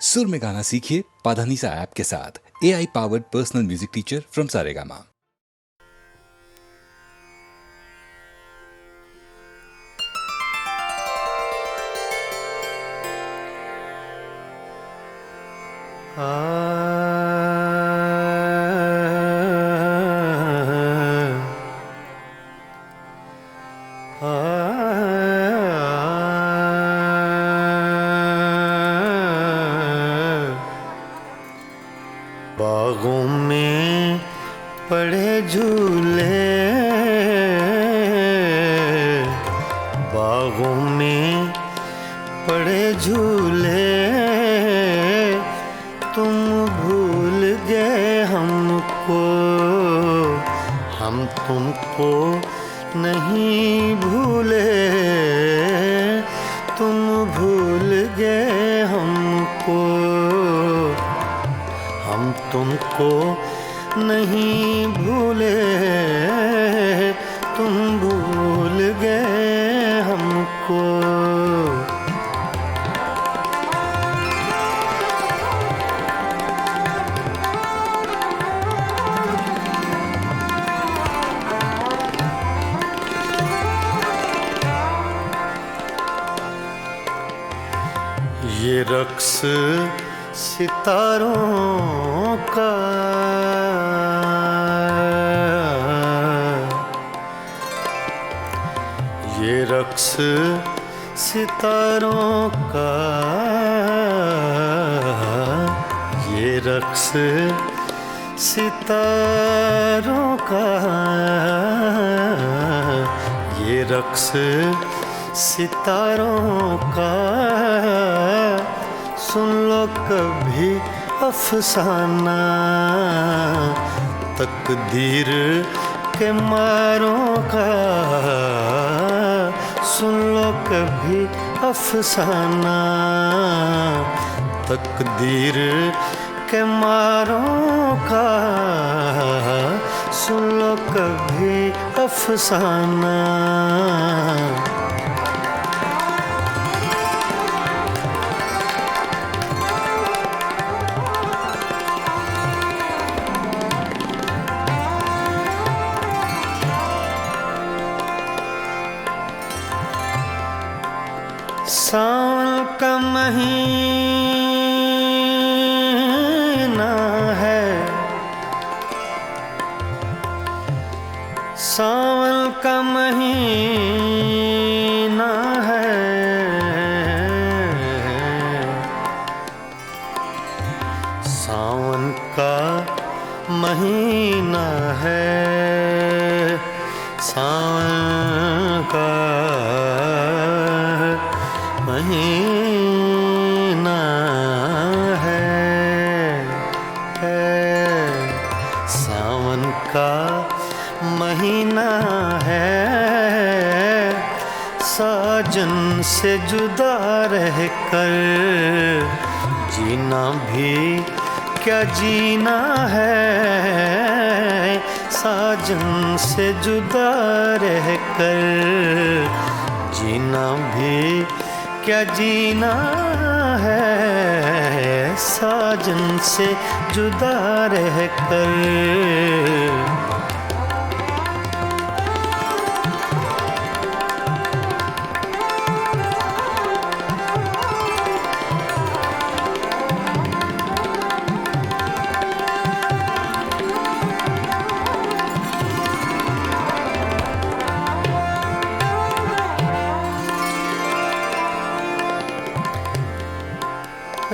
सुर में गाना सीखिए पाधानीसा ऐप के साथ। AI powered personal music teacher from Saregama. बागों में पड़े झूले, बागों में पड़े झूले, तुम भूल गए हमको, हम तुमको नहीं भूले, तुम भूल गए हमको, हम तुमको नहीं भूले, तुम भूल गए हमको। ये रक्स सितारों का, ये रक्स सितारों का, ये रक्स सितारों का, ये रक्स सितारों का, सुन लो कभी अफसाना, तकदीर के मारों का, सुन लो कभी अफसाना, तकदीर के मारों का, सुन लो कभी अफसाना। सावन का महीना है, सावन का महीना है, सावन का महीना है, सावन का महीना है, सावन का महीना है, साजन से जुदा रहकर जीना भी क्या जीना है, साजन से जुदा रहकर जीना भी क्या जीना है, साजन से जुदा रहकर।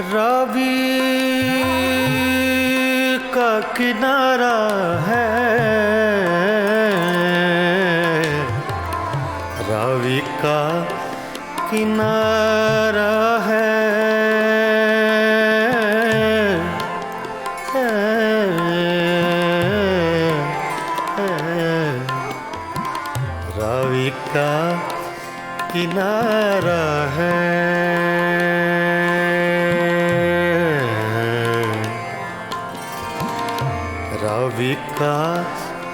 रावी का किनारा है, रावी का किनारा है, रावी का किनारा है, रावी का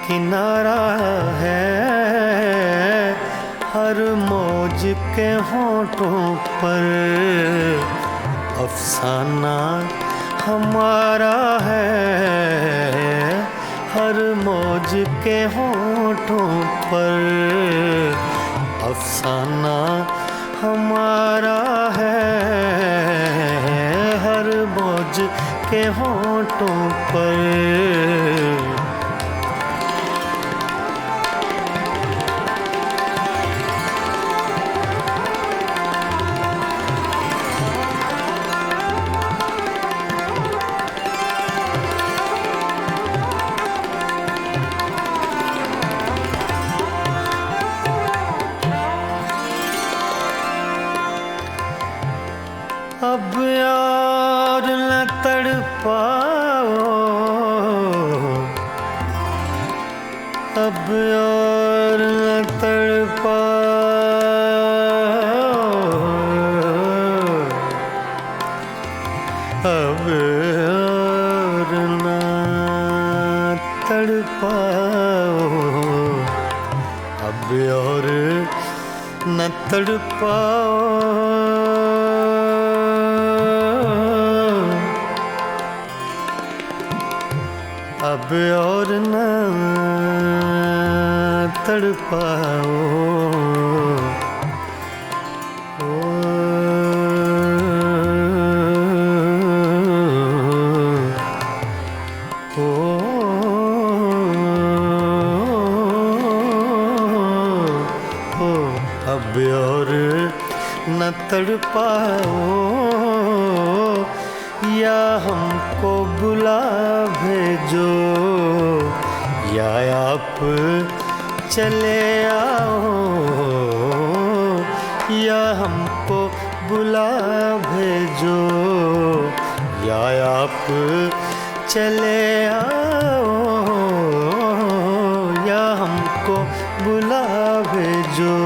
किनारा है, हर मौज के होठों पर अफसाना हमारा है हर मौज के होठों पर, अफसाना हमारा है हर मौज के होठों पर। अब यार न तड़पाओ, अब यार न तड़पाओ, अब यार न तड़पाओ, अब यार न तड़पाओ, अब और न तड़पाओ। अब और न तड़पाओ, या हमको बुला भेजो या आप चले आओ, या हमको बुला भेजो या आप चले आओ, या हमको बुला भेजो।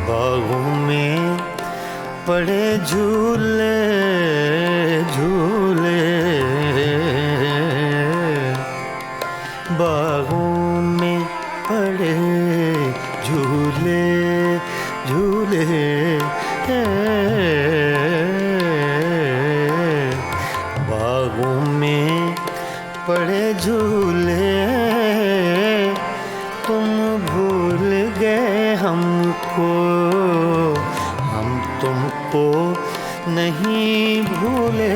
बागों में पड़े झूले झूले, बागों में पड़े झूले झूले, बागों में पड़े झूले, तुम भूल गए हमको, हम तुमको नहीं भूले,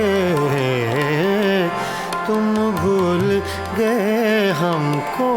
तुम भूल गए हमको।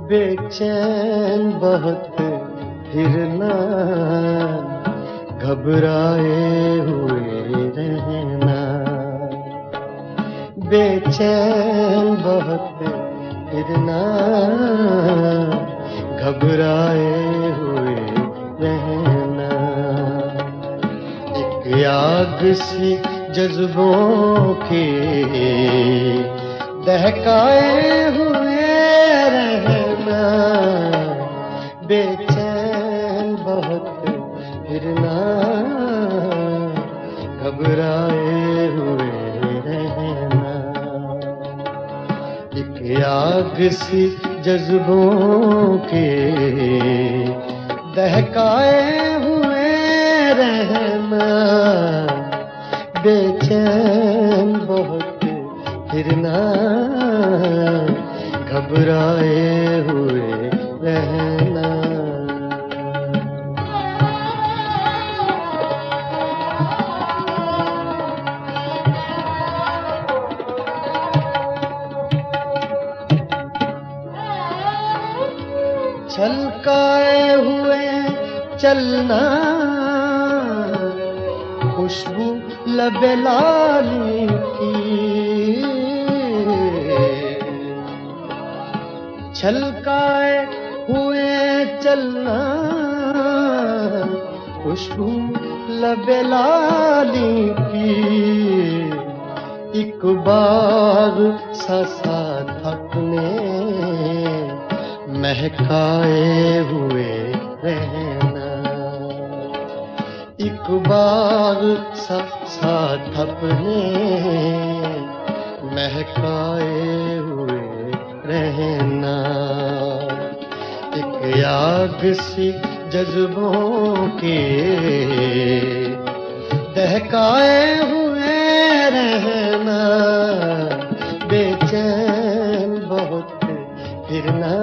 बेचैन बहुत फिरना, घबराए हुए रहना, बेचैन बहुत फिरना, घबराए हुए रहना, एक आग सी जज्बों की दहकाए हुए रहना, बेचैन बहुत फिरना, घबराए हुए रहना, एक आग सी जज्बों के दहकाए हुए रहना, बेचैन बहुत फिरना, घबराए हुए रहना। छलकाए हुए चलना, खुशबू लबे लाली की, छलकाए हुए चलना, खुशबू लबे लाली की, एक बार सा अपने महकाए हुए रहना, एक बार साथ अपने महकाए हुए रहना, एक आग सी जज्बों के दहकाए हुए रहना, बेचैन बहुत फिरना,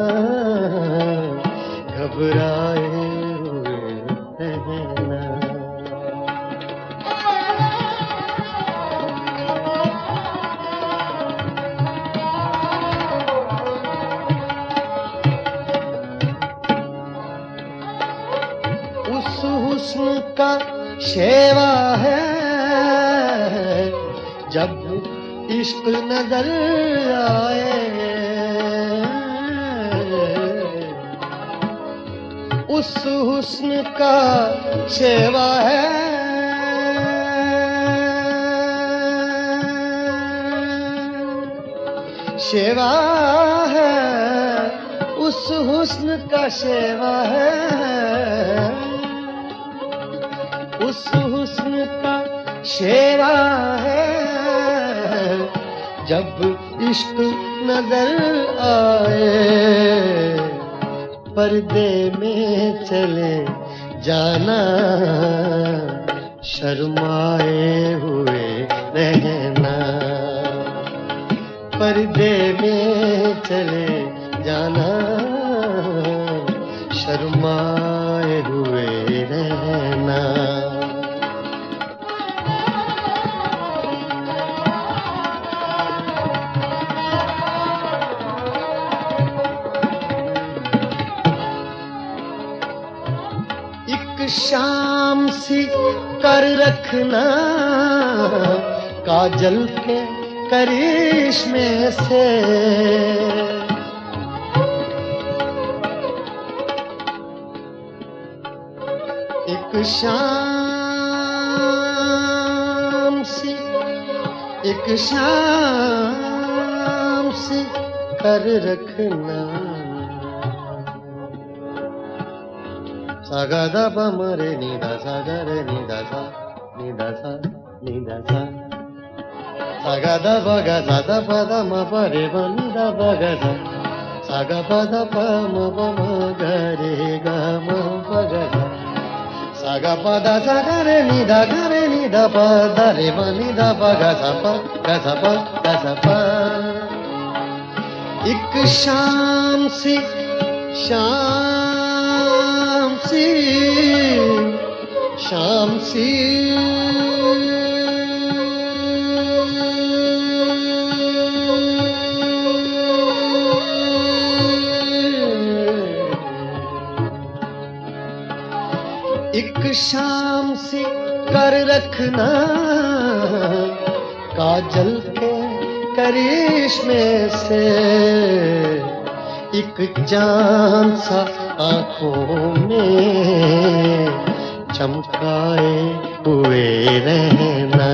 घबराए हुए रहना। उस हुस्न का शेवा है जब इश्क नजर आए, उस हुस्न का शेवा है शेवा है, उस हुस्न का शेवा है, उस हुस्न का शेवा है, जब इश्क नजर आए, पर्दे में चले जाना, शर्माए हुए रहना, पर्दे में चले जाना, शर्माए हुए रहना। एक शाम सी कर रखना, काजल के करिश्मे से, एक शाम सी कर रखना, सागा दा पा मरे नी दा सा गा रे नी दा सा नी दा सा नी दा सा, सागा दा पा गा सा दा पा दा म प रे ब नी दा पा गा सा, सागा पा दा पा म प म ग रे गा म प गा सा, सागा पा दा सा गा रे नी दा पा दा रे ब नी दा पा गा सा पा गा सा पा गा सा पा। एक शाम सी एक शाम सी कर रखना काजल के करिश्मे से, एक चांद सा आंखों में चमकाए हुए रहना,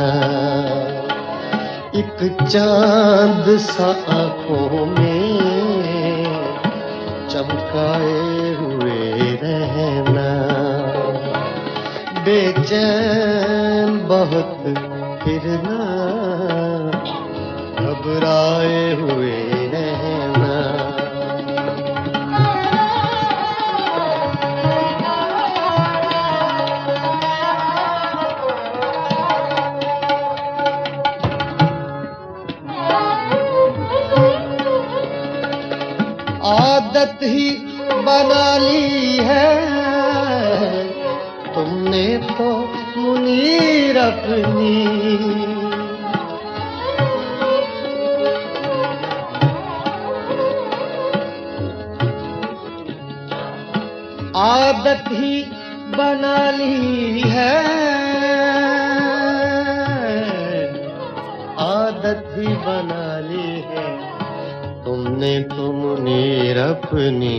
एक चांद सा आंखों में चमकाए हुए रहना, बेचैन बहुत फिरना, घबराए हुए रहना। आदत ही बना ली है तुमने तो मुनीर अपनी, आदत ही बना ली है, आदत ही बना ली है तुमने तो मुनीर अपनी।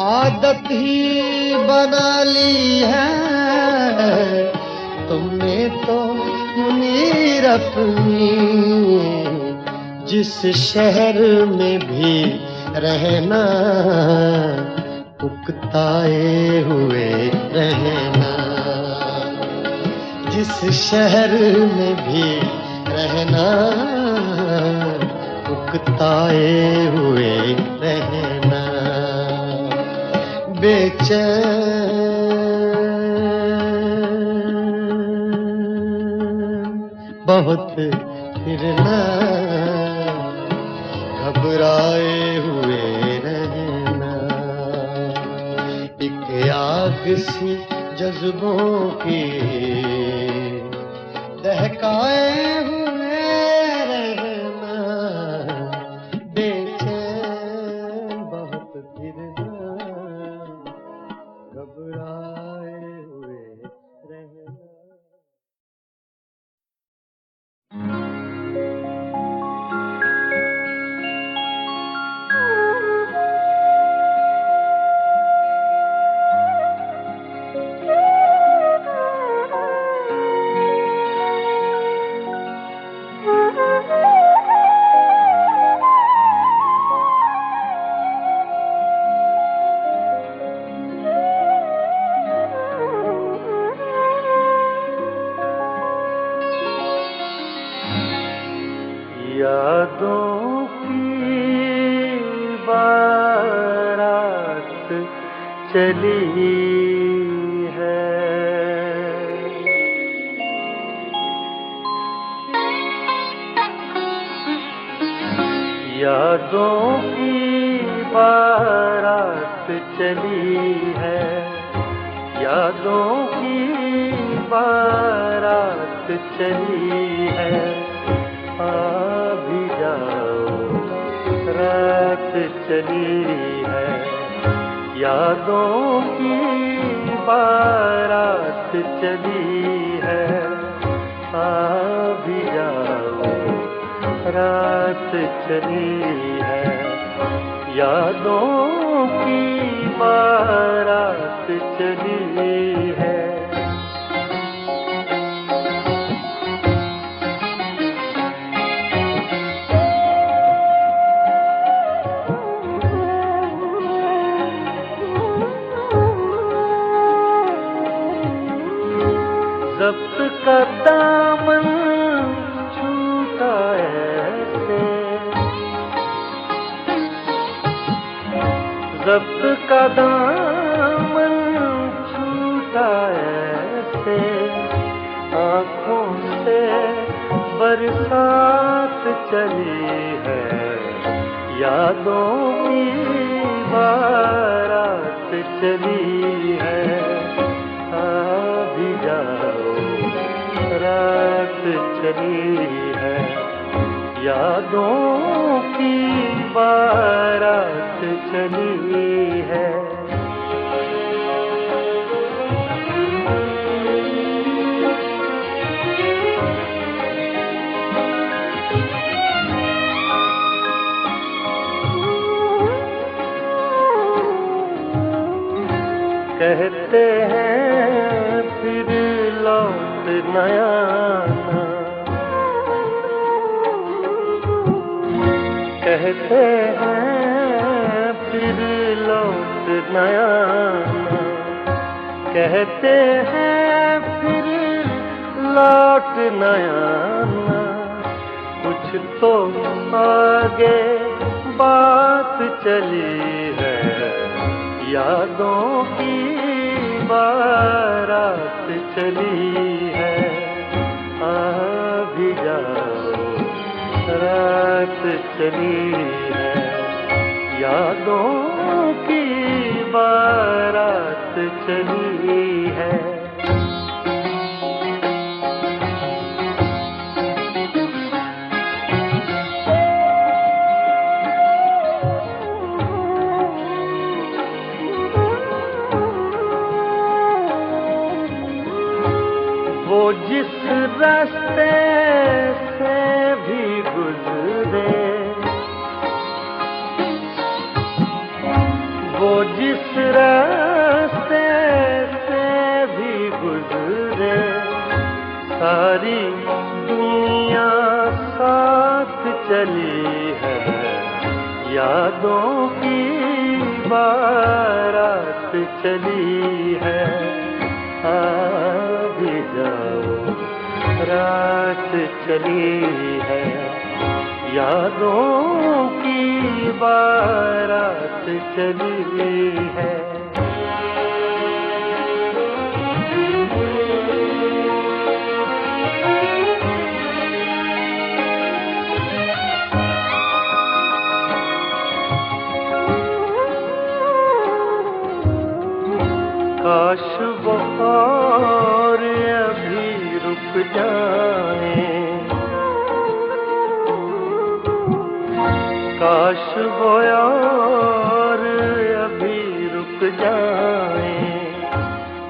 आदत ही बना ली है तुमने तो मुनीर अपनी, जिस शहर में भी रहना उकताए हुए रहना, जिस शहर में भी रहना उकताए हुए रहना, बेचैन बहुत फिरना, घबराए हुए रहना, एक आग सी जज्बों की दहकाए हुए रहना, बेचैन बहुत फिरना, घबराए हुए रहना। यादों की बारात चली है, यादों की बारात चली है, यादों की बारात चली है, आ भी जाओ रात चली है, यादों की बारात चली है, आ भी जाओ रात चली है, यादों की बारात चली है। ज़ब्त का दामन छूटा ऐसे, ज़ब्त का दामन छूटा ऐसे, आँखों से बरसात चली है, यादों की बारात चली है, आ भी जाओ चली है, यादों की बारात चली है। कहते हैं फिर लौट न आना, कहते हैं फिर लौट न आना, कहते हैं फिर लौट न आना। कुछ तो आगे बात चली है, यादों की बारात चली है। आ भी जाओ रात चली है, यादों की बारात चली है। वो जिस रास्ते से भी गुजरे, वो जिस रास्ते से भी गुजरे, सारी दुनिया साथ चली है, यादों की बारात चली है। आ भी जाओ रात चली है, यादों की बारात चली है। काश वो और अभी रुक जाए, काश वो और अभी रुक जाए,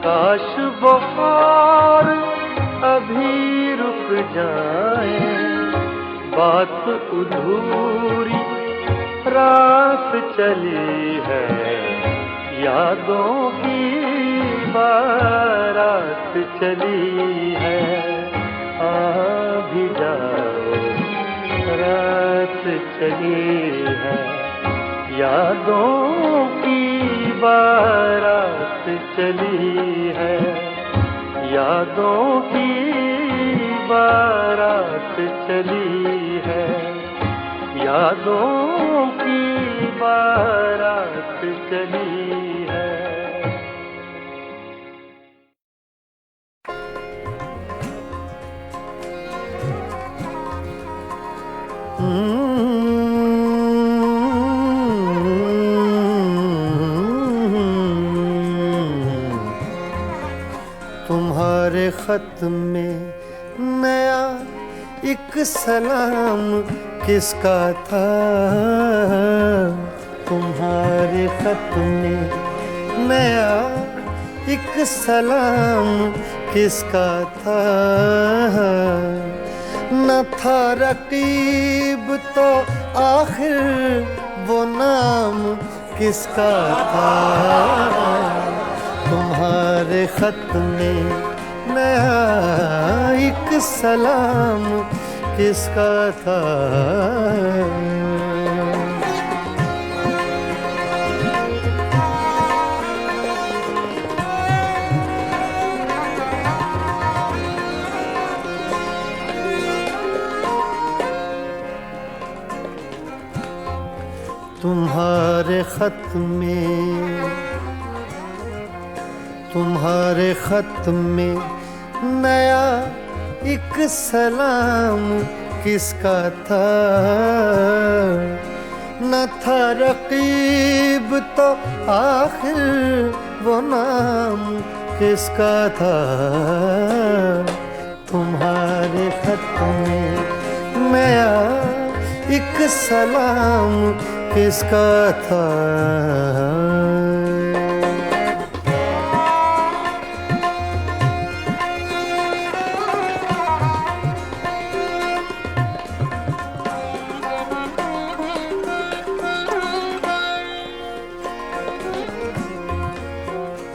काश वो और अभी रुक जाए। बात अधूरी रात चली है, यादों की बारात चली है। आ भी जाओ रात चली है, यादों की बारात चली है, यादों की बारात चली है, यादों की बारात चली है। तुम्हारे खत में नया एक सलाम किसका था, तुम्हारे खत में नया एक सलाम किसका था। न था रकीब तो आखिर वो नाम किसका था। तुम्हारे खत में नया एक सलाम किसका था। तुम्हारे खत में नया एक सलाम किसका था। न था रकीब तो आखिर वो नाम किसका था। तुम्हारे तुम्हारे खत में नया एक सलाम किसका था।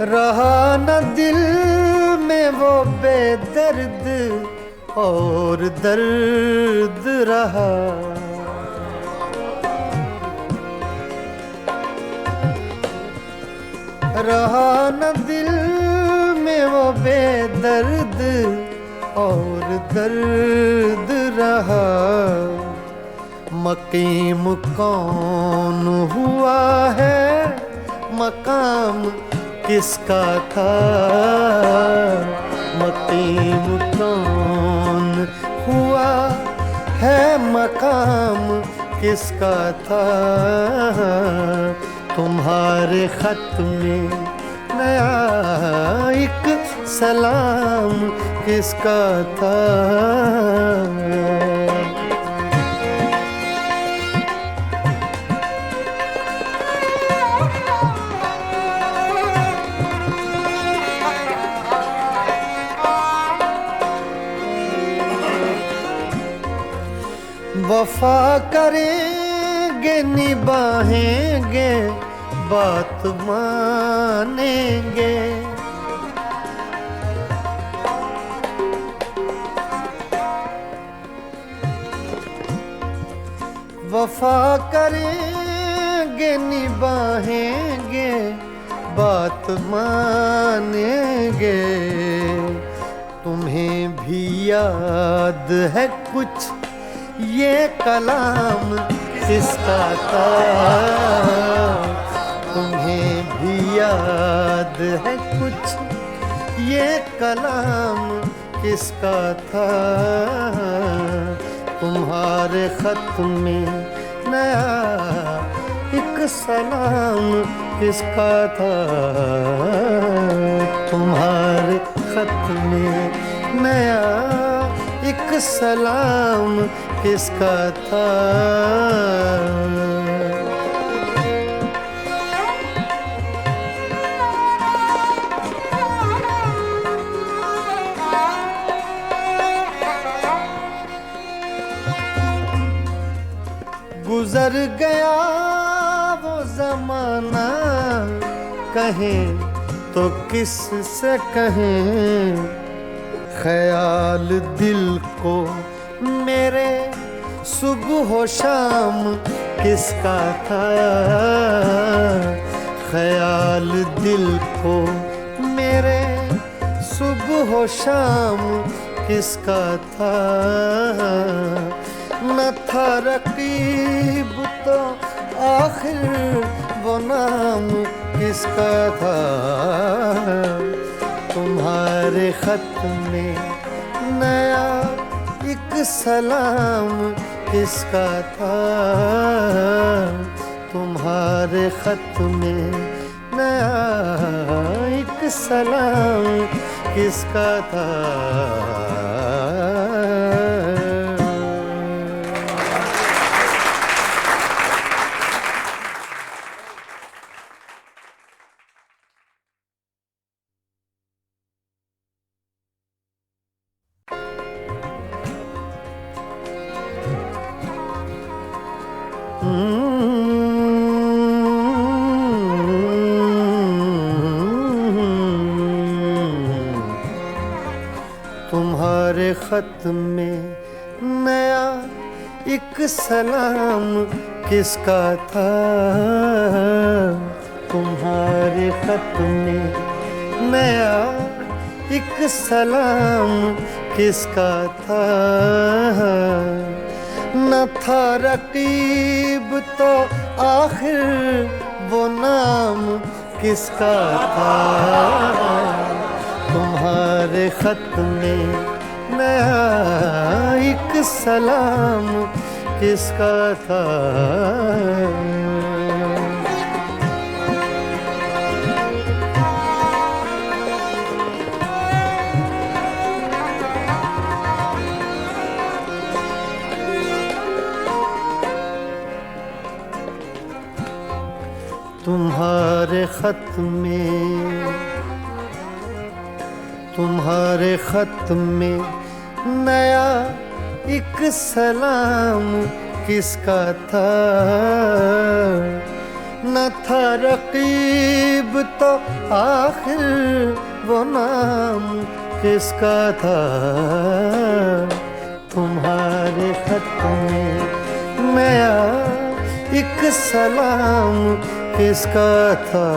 रहा न दिल में वो बेदर्द और दर्द रहा, रहा न दिल में वो बेदर्द और दर्द रहा। मकीम कौन हुआ है, मकाम किसका था। मकीम कौन हुआ है, मकाम किसका था। तुम्हारे खत में नया एक सलाम किसका था। वफा करेंगे निभाएंगे बात मानेंगे। वफा करेंगे निभाएंगे बात मानेंगे। तुम्हें भी याद है कुछ ये कलाम किसका था। तुम्हें भी याद है कुछ ये कलाम किसका था। तुम्हारे खत में नया एक सलाम किसका था। तुम्हारे खत में नया एक सलाम किसका था। गुजर गया वो जमाना, कहें तो किस से कहें। ख्याल दिल को मेरे सुबह शाम किसका था। ख्याल दिल को मेरे सुबह शाम किसका था। न था रकीब तो आखिर वो नाम किसका था। तुम्हारे खत में नया एक सलाम किसका था। तुम्हारे खत में नया एक सलाम किसका था। तुम्हारे खत में नया एक सलाम किसका था। तुम्हारे खत में नया एक सलाम किसका था। न था रकीब तो आखिर वो नाम किसका था। तुम्हारे खत में नया एक सलाम किसका था। तुम्हारे खत में नया एक सलाम किसका था, न था रकीब तो आखिर वो नाम किसका था। तुम्हारे खत में नया एक सलाम किसका था।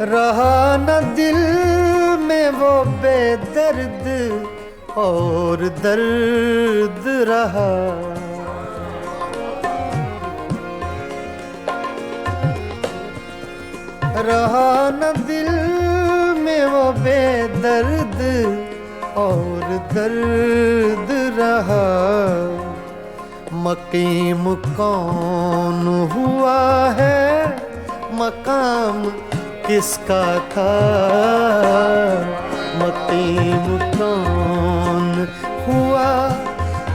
रहा न दिल में वो बेदर्द और दर्द रहा, रहा न दिल में वो बेदर्द और दर्द रहा। मकीम कौन हुआ है, मकाम किसका था। मकीम कौन हुआ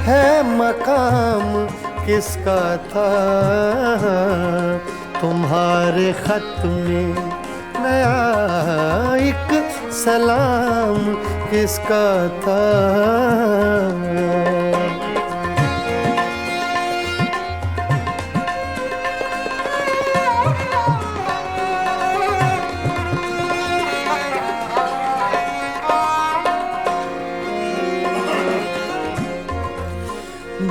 है, मकाम किसका था। तुम्हारे खत में नया एक सलाम किसका था।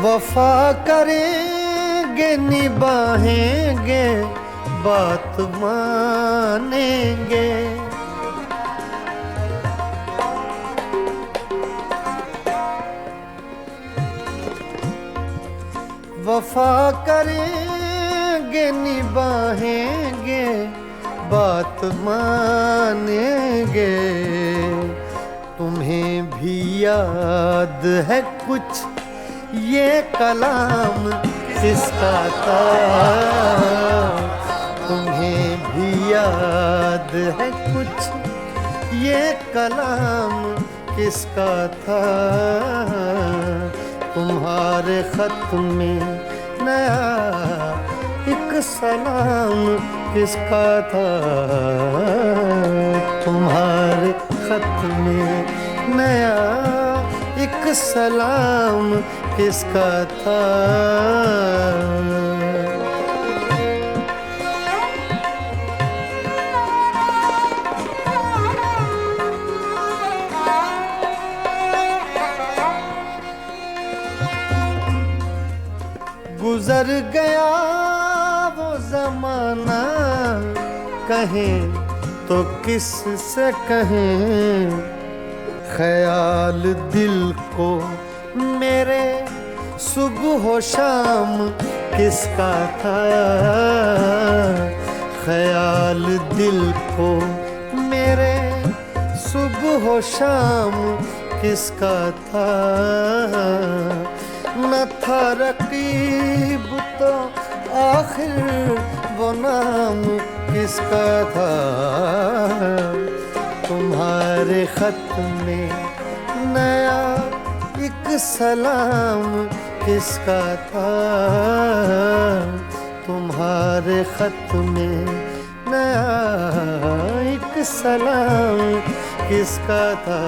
वफा करेंगे निभाएंगे बात मानेंगे। वफा करेंगे निभाएंगे बात मानेंगे। तुम्हें भी याद है कुछ ये कलाम किसका था। तुम्हें भी याद है कुछ ये कलाम किसका था। तुम्हारे खत में नया एक सलाम किसका था। तुम्हारे खत में नया एक सलाम किसका था। गुजर गया वो जमाना, कहें तो किस से कहें। ख्याल दिल को मेरे सुबह शाम किसका था। ख्याल दिल को मेरे सुबह शाम किसका था। न था रकीब तो आखिर वो नाम किसका था। तुम्हारे खत में नया एक सलाम किसका था। तुम्हारे खत में नया एक सलाम किसका था।